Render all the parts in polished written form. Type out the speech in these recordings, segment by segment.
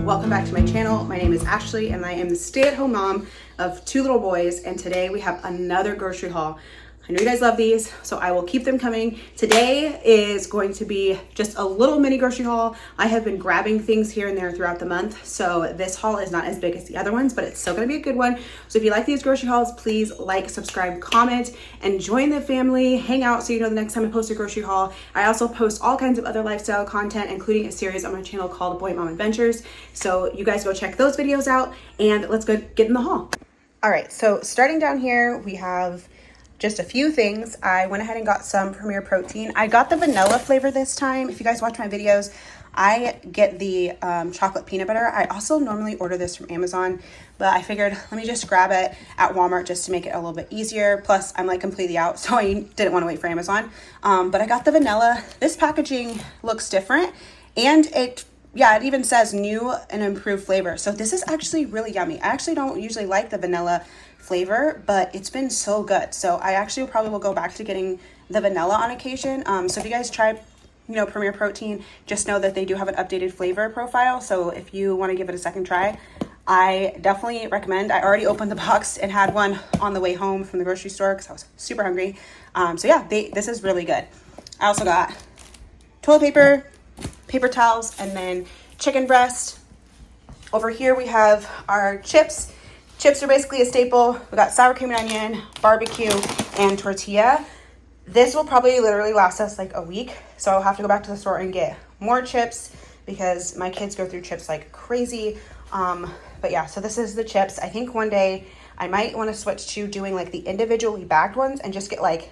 Welcome back to my channel. My name is Ashley and I am the stay-at-home mom of 2 little boys, and today we have another grocery haul. I know you guys love these, so I will keep them coming. Today is going to be just a little mini grocery haul. I have been grabbing things here and there throughout the month, so this haul is not as big as the other ones, but it's still gonna be a good one. So if you like these grocery hauls, please like, subscribe, comment, and join the family. Hang out so you know the next time I post a grocery haul. I also post all kinds of other lifestyle content, including a series on my channel called Boy Mom Adventures. So you guys go check those videos out, and let's go get in the haul. All right, so starting down here, we have just a few things. I went ahead and got some Premier Protein. I got the vanilla flavor this time. If you guys watch my videos, I get the chocolate peanut butter. I also normally order this from Amazon, but I figured let me just grab it at Walmart just to make it a little bit easier. Plus, I'm like completely out, so I didn't want to wait for Amazon. But I got the vanilla. This packaging looks different, and it even says new and improved flavor. So this is actually really yummy. I actually don't usually like the vanilla flavor, but it's been so good. So I actually probably will go back to getting the vanilla on occasion. So if you guys try, Premier Protein, just know that they do have an updated flavor profile. So if you want to give it a second try, I definitely recommend. I already opened the box and had one on the way home from the grocery store because I was super hungry. This is really good. I also got toilet paper, paper towels, and then chicken breast. Over here we have our chips. Chips are basically a staple. We got sour cream and onion, barbecue, and tortilla. This will probably literally last us like a week, so I'll have to go back to the store and get more chips because my kids go through chips like crazy. So this is the chips. I think one day I might want to switch to doing like the individually bagged ones and just get like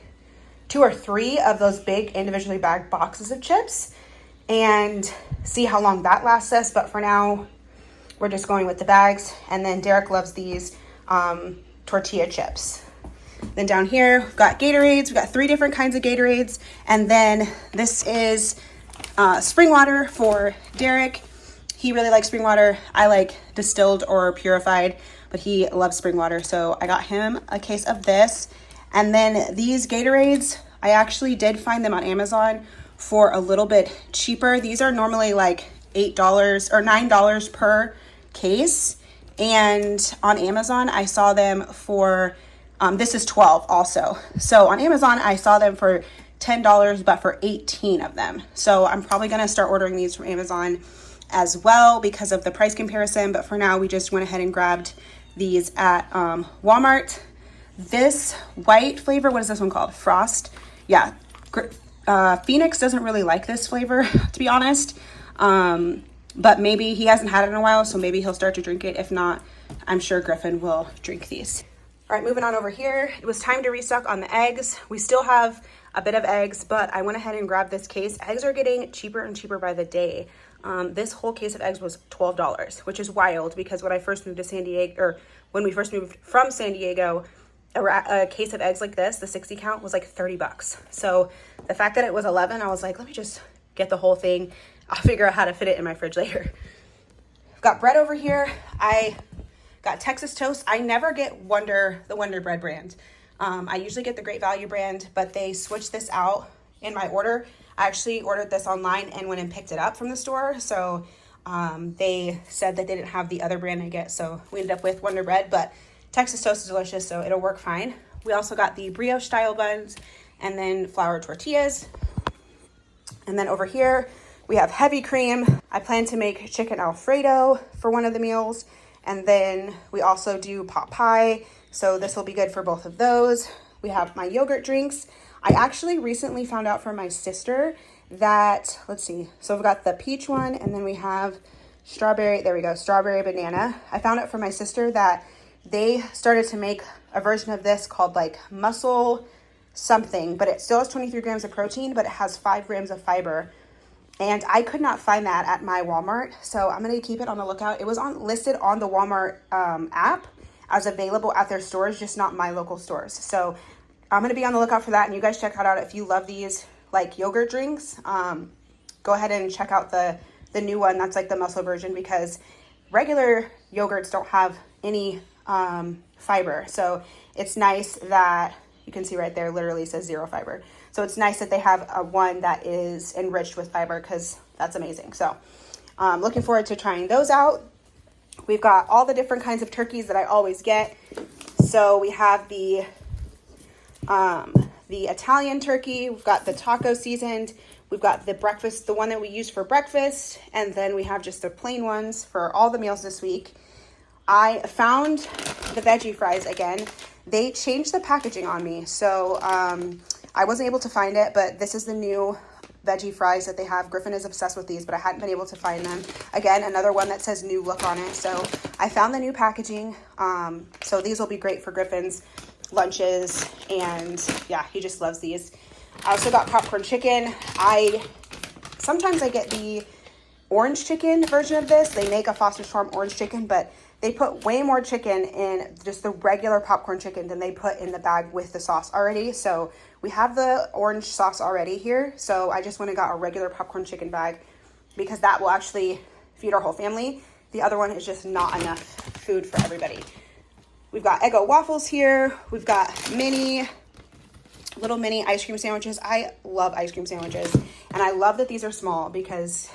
2 or 3 of those big individually bagged boxes of chips and see how long that lasts us. But for now, we're just going with the bags. And then Derek loves these tortilla chips. Then down here, we've got Gatorades. We've got 3 different kinds of Gatorades. And then this is spring water for Derek. He really likes spring water. I like distilled or purified, but he loves spring water. So I got him a case of this. And then these Gatorades, I actually did find them on Amazon for a little bit cheaper. These are normally like $8 or $9 per case, and on Amazon I saw them for this is 12 also. So on Amazon I saw them for $10, but for 18 of them. So I'm probably going to start ordering these from Amazon as well because of the price comparison. But for now, we just went ahead and grabbed these at Walmart. This white flavor, what is this one called? Frost. Yeah. Phoenix doesn't really like this flavor, to be honest. But maybe he hasn't had it in a while, so maybe he'll start to drink it. If not, I'm sure Griffin will drink these. All right, moving on over here. It was time to restock on the eggs. We still have a bit of eggs, but I went ahead and grabbed this case. Eggs are getting cheaper and cheaper by the day. This whole case of eggs was $12, which is wild because when I first moved to San Diego, or when we first moved from San Diego, a case of eggs like this, the 60 count, was like 30 bucks. So the fact that it was 11, I was like, let me just get the whole thing. I'll figure out how to fit it in my fridge later. I've got bread over here. I got Texas toast. I never get the Wonder Bread brand. I usually get the Great Value brand, but they switched this out in my order. I actually ordered this online and went and picked it up from the store. So they said that they didn't have the other brand I get. So we ended up with Wonder Bread, but Texas toast is delicious, so it'll work fine. We also got the brioche style buns and then flour tortillas. And then over here, we have heavy cream. I plan to make chicken Alfredo for one of the meals. And then we also do pot pie. So this will be good for both of those. We have my yogurt drinks. I actually recently found out from my sister that, let's see. So we've got the peach one, and then we have strawberry. There we go, strawberry banana. I found out from my sister that they started to make a version of this called like muscle something, but it still has 23 grams of protein, but it has 5 grams of fiber. And I could not find that at my Walmart, so I'm going to keep it on the lookout. It was listed on the Walmart app as available at their stores, just not my local stores. So I'm going to be on the lookout for that, and you guys check that out. If you love these like yogurt drinks, go ahead and check out the new one. That's like the muscle version, because regular yogurts don't have any fiber. So it's nice that you can see right there, literally says 0 fiber. So it's nice that they have one that is enriched with fiber, because that's amazing. So Looking forward to trying those out. We've got all the different kinds of turkeys that I always get. So we have the Italian turkey. We've got the taco seasoned. We've got the breakfast, the one that we use for breakfast. And then we have just the plain ones for all the meals this week. I found the veggie fries again. They changed the packaging on me. So I wasn't able to find it, but this is the new veggie fries that they have. Griffin is obsessed with these, but I hadn't been able to find them. Again, another one that says new look on it. So I found the new packaging. So these will be great for Griffin's lunches, and yeah, he just loves these. I also got popcorn chicken. Sometimes I get the orange chicken version of this. They make a Foster's Farm orange chicken, but they put way more chicken in just the regular popcorn chicken than they put in the bag with the sauce already. So we have the orange sauce already here. So I just went and got a regular popcorn chicken bag because that will actually feed our whole family. The other one is just not enough food for everybody. We've got Eggo waffles here. We've got little mini ice cream sandwiches. I love ice cream sandwiches. And I love that these are small because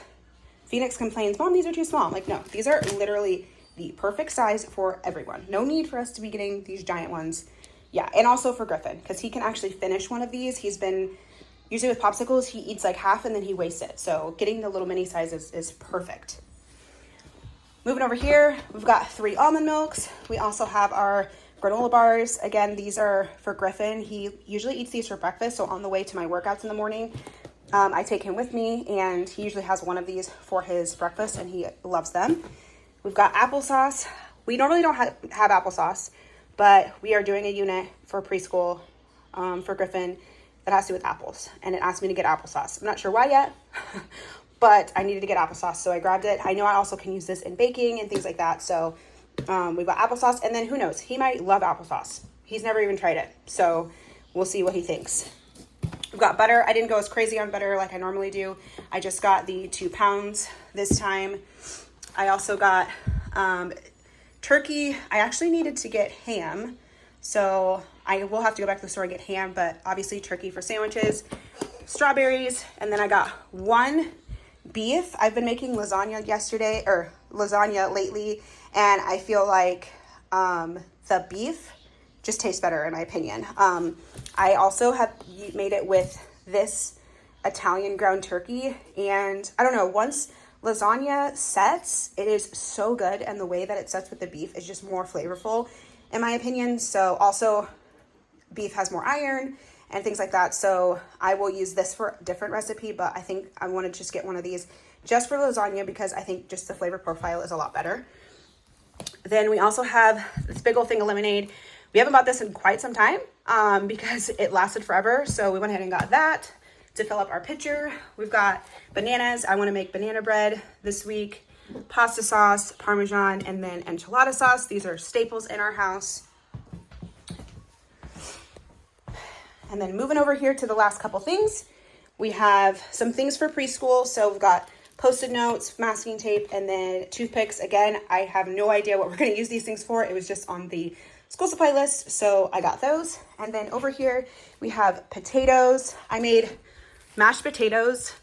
Phoenix complains, Mom, these are too small. I'm like, no, these are literally the perfect size for everyone. No need for us to be getting these giant ones. Yeah, and also for Griffin, because he can actually finish one of these. He's been, usually with popsicles, he eats like half and then he wastes it. So getting the little mini sizes is perfect. Moving over here, we've got 3 almond milks. We also have our granola bars. Again, these are for Griffin. He usually eats these for breakfast. So on the way to my workouts in the morning, I take him with me, and he usually has one of these for his breakfast, and he loves them. We've got applesauce. We normally don't have applesauce, but we are doing a unit for preschool for Griffin that has to do with apples, and it asked me to get applesauce. I'm not sure why yet, but I needed to get applesauce, so I grabbed it. I know I also can use this in baking and things like that, so we've got applesauce, and then who knows, he might love applesauce. He's never even tried it, so we'll see what he thinks. We've got butter. I didn't go as crazy on butter like I normally do. I just got the 2 pounds this time. I also got turkey. I actually needed to get ham, so I will have to go back to the store and get ham, but obviously turkey for sandwiches, strawberries, and then I got 1 beef. I've been making lasagna lately, and I feel like the beef just tastes better in my opinion. I also have made it with this Italian ground turkey, and I don't know, once lasagna sets, it is so good, and the way that it sets with the beef is just more flavorful in my opinion. So also beef has more iron and things like that, so I will use this for a different recipe, but I think I want to just get one of these just for lasagna because I think just the flavor profile is a lot better. Then we also have this big old thing of lemonade. We haven't bought this in quite some time because it lasted forever, so we went ahead and got that to fill up our pitcher. We've got bananas. I want to make banana bread this week, pasta sauce, Parmesan, and then enchilada sauce. These are staples in our house. And then moving over here to the last couple things, we have some things for preschool. So we've got Post-it notes, masking tape, and then toothpicks. Again, I have no idea what we're going to use these things for. It was just on the school supply list, so I got those. And then over here, we have potatoes. I made mashed potatoes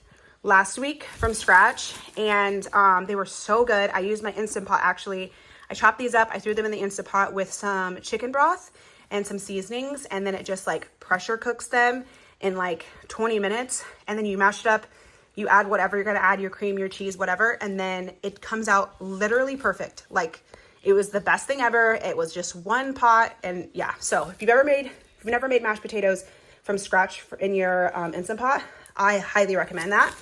last week from scratch, and they were so good. I used my Instant Pot, actually. I chopped these up. I threw them in the Instant Pot with some chicken broth and some seasonings, and then it just like pressure cooks them in like 20 minutes. And then you mash it up. You add whatever you're going to add, your cream, your cheese, whatever, and then it comes out literally perfect. Like, it was the best thing ever. It was just one pot, and yeah. So if you've never made mashed potatoes from scratch in your Instant Pot, I highly recommend that.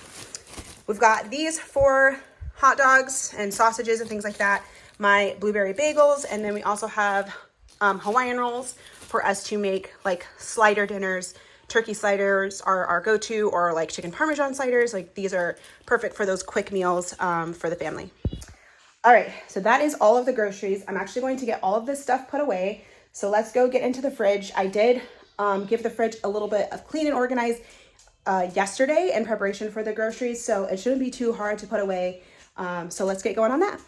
We've got these for hot dogs and sausages and things like that, my blueberry bagels, and then we also have Hawaiian rolls for us to make like slider dinners. Turkey sliders are our go-to, or like chicken Parmesan sliders. Like, these are perfect for those quick meals for the family. All right, so that is all of the groceries. I'm actually going to get all of this stuff put away. So let's go get into the fridge. I did give the fridge a little bit of clean and organize yesterday in preparation for the groceries, so it shouldn't be too hard to put away. So let's get going on that.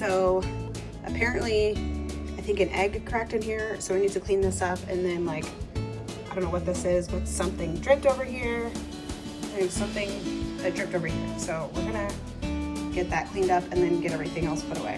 so apparently I think an egg cracked in here, so we need to clean this up. And then like, I don't know what this is, but something dripped over here and something that dripped over here. So we're gonna get that cleaned up and then get everything else put away.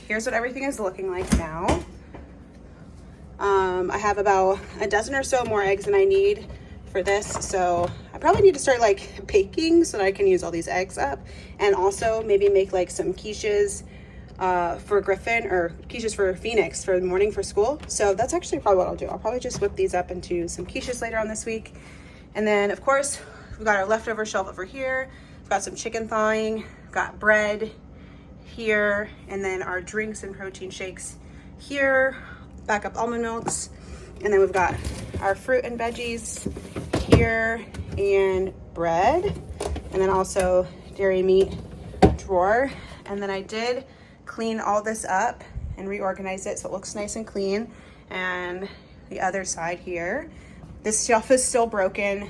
Here's what everything is looking like now. I have about a dozen or so more eggs than I need for this, so I probably need to start like baking so that I can use all these eggs up, and also maybe make like some quiches for Griffin, or quiches for Phoenix for the morning for school. So that's actually probably what I'll do. I'll probably just whip these up into some quiches later on this week. And then of course we've got our leftover shelf over here. We've got some chicken thawing, we've got bread here, and then our drinks and protein shakes here, backup almond milks, and then we've got our fruit and veggies here, and bread, and then also dairy meat drawer. And then I did clean all this up and reorganize it so it looks nice and clean. And the other side here, this shelf is still broken,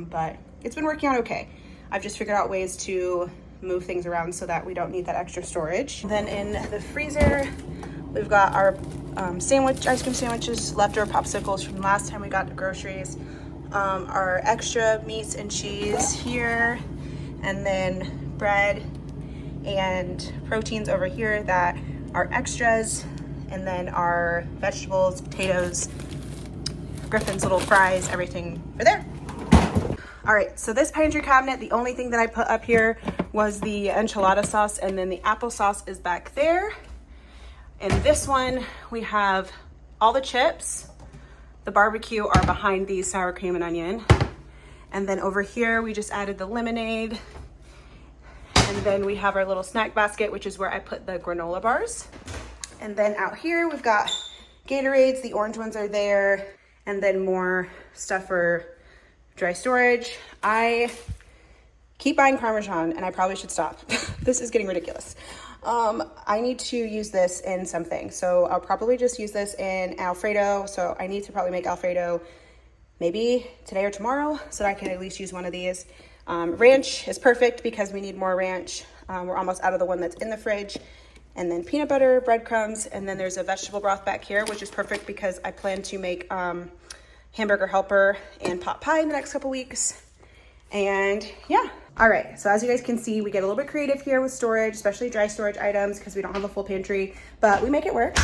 but it's been working out okay. I've just figured out ways to move things around so that we don't need that extra storage. Then in the freezer, we've got our ice cream sandwiches, leftover popsicles from last time we got the groceries, our extra meats and cheese here, and then bread and proteins over here that are extras, and then our vegetables, potatoes, Griffin's little fries, everything for there. All right, so this pantry cabinet, the only thing that I put up here was the enchilada sauce, and then the applesauce is back there. And this one, we have all the chips. The barbecue are behind the sour cream and onion. And then over here, we just added the lemonade. And then we have our little snack basket, which is where I put the granola bars. And then out here, we've got Gatorades, the orange ones are there, and then more stuff for dry storage. I keep buying Parmesan and I probably should stop. This is getting ridiculous. I need to use this in something. So I'll probably just use this in Alfredo. So I need to probably make Alfredo maybe today or tomorrow so that I can at least use one of these. Ranch is perfect because we need more ranch. We're almost out of the one that's in the fridge. And then peanut butter, breadcrumbs, and then there's a vegetable broth back here, which is perfect because I plan to make hamburger helper and pot pie in the next couple weeks. And yeah. All right, so as you guys can see, we get a little bit creative here with storage, especially dry storage items, because we don't have a full pantry, but we make it work.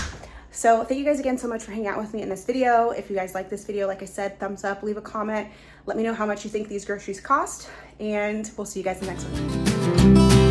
So thank you guys again so much for hanging out with me in this video. If you guys like this video, like I said, thumbs up, leave a comment. Let me know how much you think these groceries cost, and we'll see you guys in the next one.